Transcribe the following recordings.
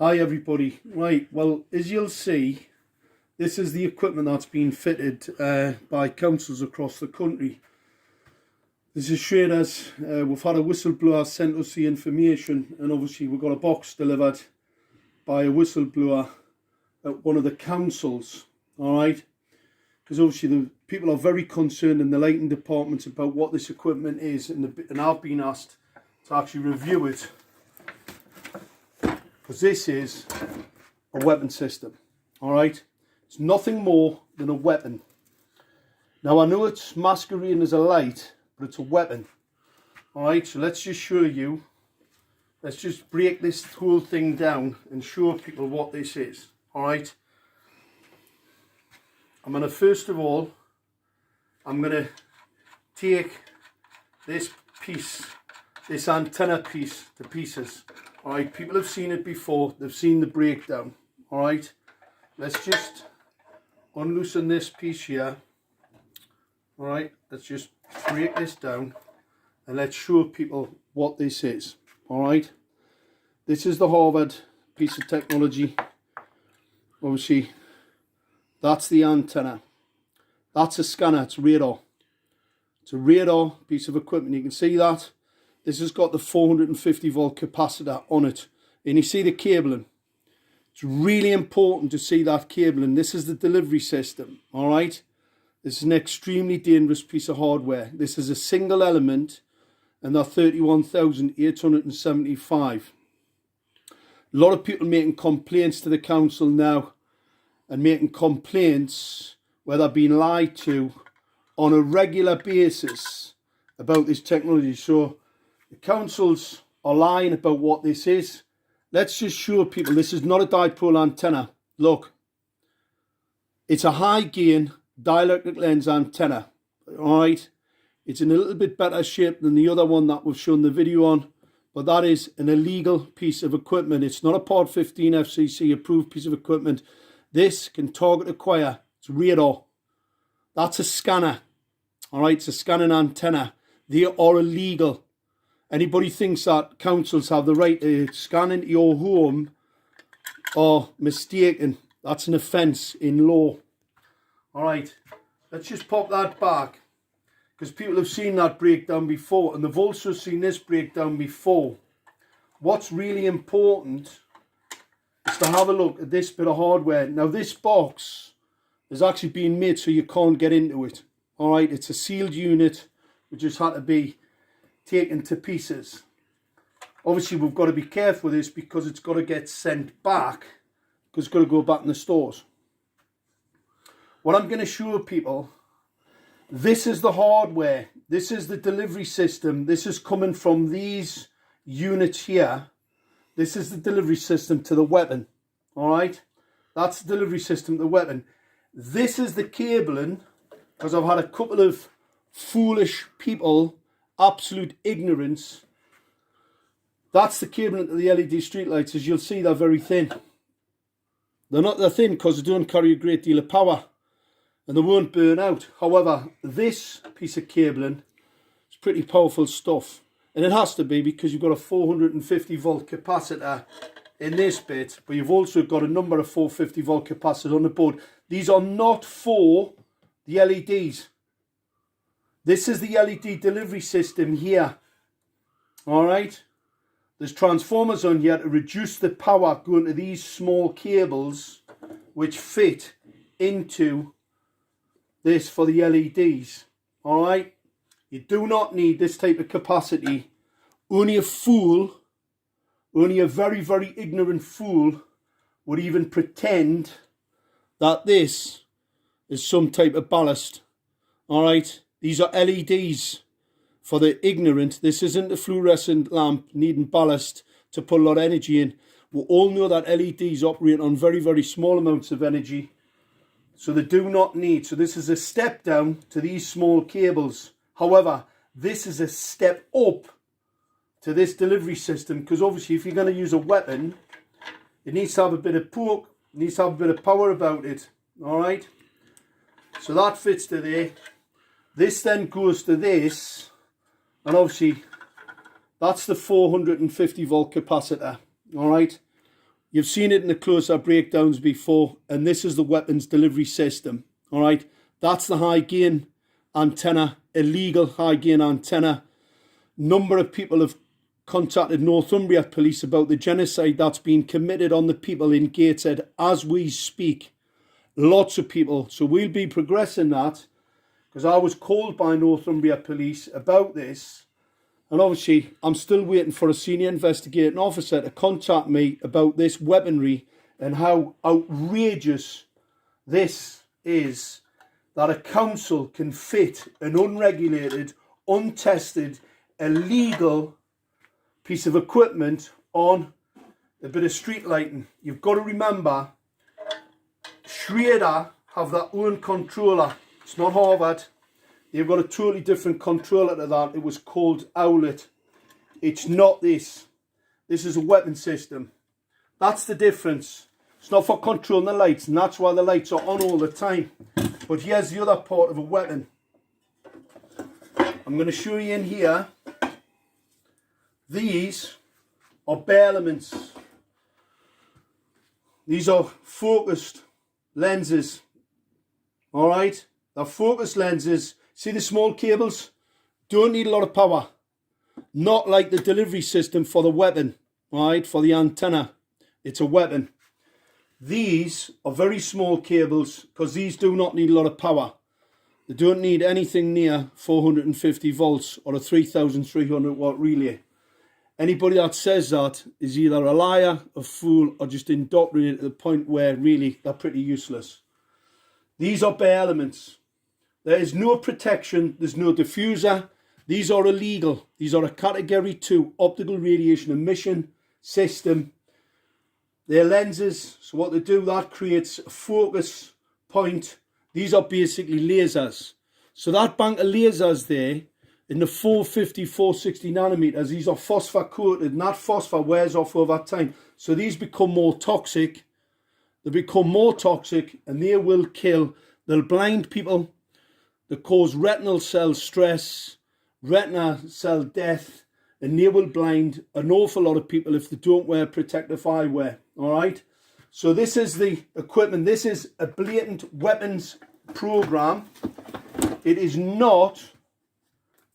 Hi everybody. Right, well, as you'll see, this is the equipment that's been fitted by councils across the country. This is shown as we've had a whistleblower send us the information, and obviously we've got a box delivered by a whistleblower at one of the councils. All right, because obviously the people are very concerned in the lighting departments about what this equipment is, and I've been asked to actually review it. Because this is a weapon system, all right? It's nothing more than a weapon. Now, I know it's masquerading as a light, but it's a weapon, all right? So let's just show you. Let's just break this whole thing down and show people what this is, all right? I'm going to, first of all, I'm going to take this piece, this antenna piece, to pieces. All right, people have seen it before. They've seen the breakdown. All right, let's just unloosen this piece here. All right, let's just break this down and let's show people what this is. All right, this is the Harvard piece of technology. Obviously, that's the antenna. That's a scanner. It's radar. It's a radar piece of equipment. You can see that. This has got the 450 volt capacitor on it. And you see the cabling. It's really important to see that cabling. This is the delivery system. All right. This is an extremely dangerous piece of hardware. This is a single element and they're 31,875. A lot of people making complaints to the council now and making complaints where they're being lied to on a regular basis about this technology. So the councils are lying about what this is. Let's just show people this is not a dipole antenna. Look, it's a high gain dielectric lens antenna. All right, it's in a little bit better shape than the other one that we've shown the video on, but that is an illegal piece of equipment. It's not a Part 15 FCC approved piece of equipment. This can target acquire. It's radar. That's a scanner. All right, it's a scanning antenna. They are illegal. Anybody thinks that councils have the right to scan into your home are mistaken. That's an offence in law. All right, let's just pop that back because people have seen that breakdown before and they've also seen this breakdown before. What's really important is to have a look at this bit of hardware. Now, this box is actually being made so you can't get into it. All right, it's a sealed unit which just had to be taken to pieces. Obviously we've got to be careful with this because it's got to get sent back because it's got to go back in the stores. What I'm going to show people, this is the hardware, this is the delivery system, this is coming from these units here. This is the delivery system to the weapon. All right, that's the delivery system to the weapon. This is the cabling, because I've had a couple of foolish people, absolute ignorance. That's the cabling to the LED streetlights. As you'll see, they're very thin. They're thin because they don't carry a great deal of power and they won't burn out. However, this piece of cabling is pretty powerful stuff, and it has to be because you've got a 450 volt capacitor in this bit, but you've also got a number of 450 volt capacitors on the board. These are not for the LEDs. This is the LED delivery system here. All right. There's transformers on here to reduce the power going to these small cables which fit into this for the LEDs. All right. You do not need this type of capacity. Only a fool, only a very, very ignorant fool would even pretend that this is some type of ballast. All right. These are LEDs for the ignorant. This isn't a fluorescent lamp needing ballast to put a lot of energy in. We all know that LEDs operate on very, very small amounts of energy. So they do not need. So this is a step down to these small cables. However, this is a step up to this delivery system because obviously if you're going to use a weapon, it needs to have a bit of poke, it needs to have a bit of power about it. All right. So that fits to there. This then goes to this, and obviously that's the 450 volt capacitor. All right, You've seen it in the close-up breakdowns before, and this is the weapons delivery system. All right, that's the high gain antenna, illegal high gain antenna. Number of people have contacted Northumbria Police about the genocide that's been committed on the people in Gateshead as we speak. Lots of people. So we'll be progressing that, because I was called by Northumbria Police about this, and obviously I'm still waiting for a senior investigating officer to contact me about this weaponry and how outrageous this is, that a council can fit an unregulated, untested, illegal piece of equipment on a bit of street lighting. You've got to remember, Schrader have their own controller. It's not Harvard. They've got a totally different controller to that. It was called Owlet. It's not this. This is a weapon system. That's the difference. It's not for controlling the lights, and that's why the lights are on all the time. But here's the other part of a weapon. I'm going to show you in here. These are bare elements. These are focused lenses. All right, they're focused lenses. See the small cables? Don't need a lot of power. Not like the delivery system for the weapon, right? For the antenna. It's a weapon. These are very small cables because these do not need a lot of power. They don't need anything near 450 volts or a 3,300 watt relay. Anybody that says that is either a liar, a fool, or just indoctrinated to the point where really they're pretty useless. These are bare elements. There is no protection. There's no diffuser. These are illegal. These are a Category 2 optical radiation emission system. They're lenses. So what they do, that creates a focus point. These are basically lasers. So that bank of lasers there, in the 450, 460 nanometers, these are phosphor coated, and that phosphor wears off over time. So these become more toxic. They become more toxic, and they will kill. They'll blind people. They cause retinal cell stress, retina cell death, and they will blind an awful lot of people if they don't wear protective eyewear. All right. So this is the equipment. This is a blatant weapons program. It is not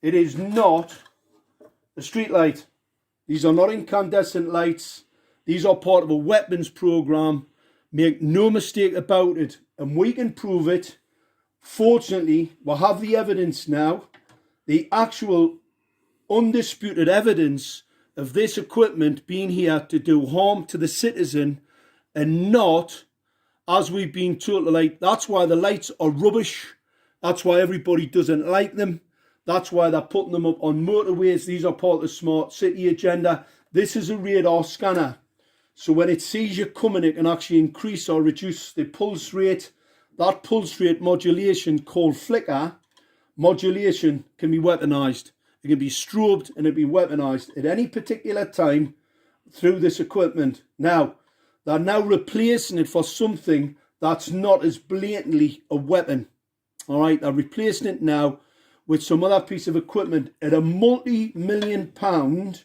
a street light. These are not incandescent lights. These are part of a weapons program. Make no mistake about it. And we can prove it. Fortunately, we have the evidence now. The actual undisputed evidence of this equipment being here to do harm to the citizen, and not, as we've been told, like, that's why the lights are rubbish. That's why everybody doesn't like them. That's why they're putting them up on motorways. These are part of the smart city agenda. This is a radar scanner. So when it sees you coming, it can actually increase or reduce the pulse rate. That pulse rate modulation, called flicker modulation, can be weaponized. It can be strobed and it be weaponized at any particular time through this equipment. Now, they're now replacing it for something that's not as blatantly a weapon. All right, they're replacing it now with some other piece of equipment at a multi-million pound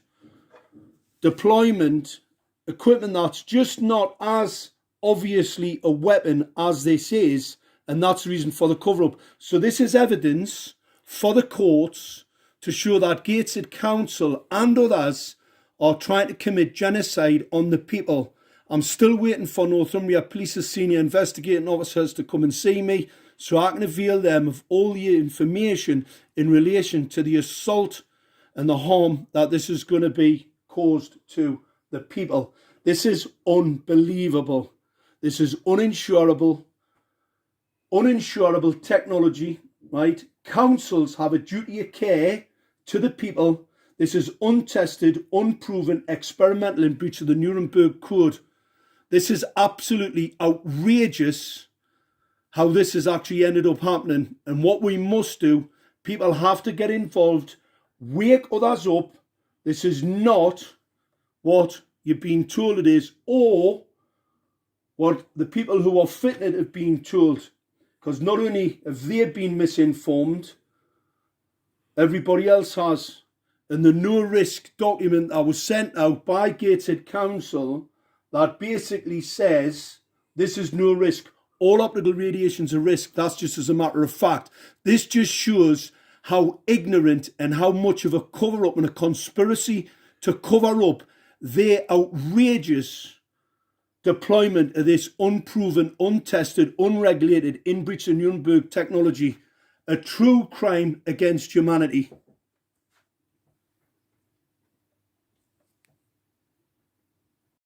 deployment equipment that's just not as obviously a weapon as this is, and that's the reason for the cover-up. So this is evidence for the courts to show that Gateshead Council and others are trying to commit genocide on the people. I'm still waiting for Northumbria Police's senior investigating officers to come and see me so I can avail them of all the information in relation to the assault and the harm that this is going to be caused to the people. This is unbelievable. This is uninsurable technology, right? Councils have a duty of care to the people. This is untested, unproven, experimental in breach of the Nuremberg Code. This is absolutely outrageous how this has actually ended up happening. And what we must do, people have to get involved, wake others up. This is not what you've been told it is, or what the people who are fitted have been told. Because not only have they been misinformed, everybody else has. And the no-risk document that was sent out by Gateshead Council, that basically says this is no risk. All optical radiation's a risk. That's just as a matter of fact. This just shows how ignorant and how much of a cover-up and a conspiracy to cover up their outrageous deployment of this unproven, untested, unregulated, in breach of Nuremberg technology, a true crime against humanity.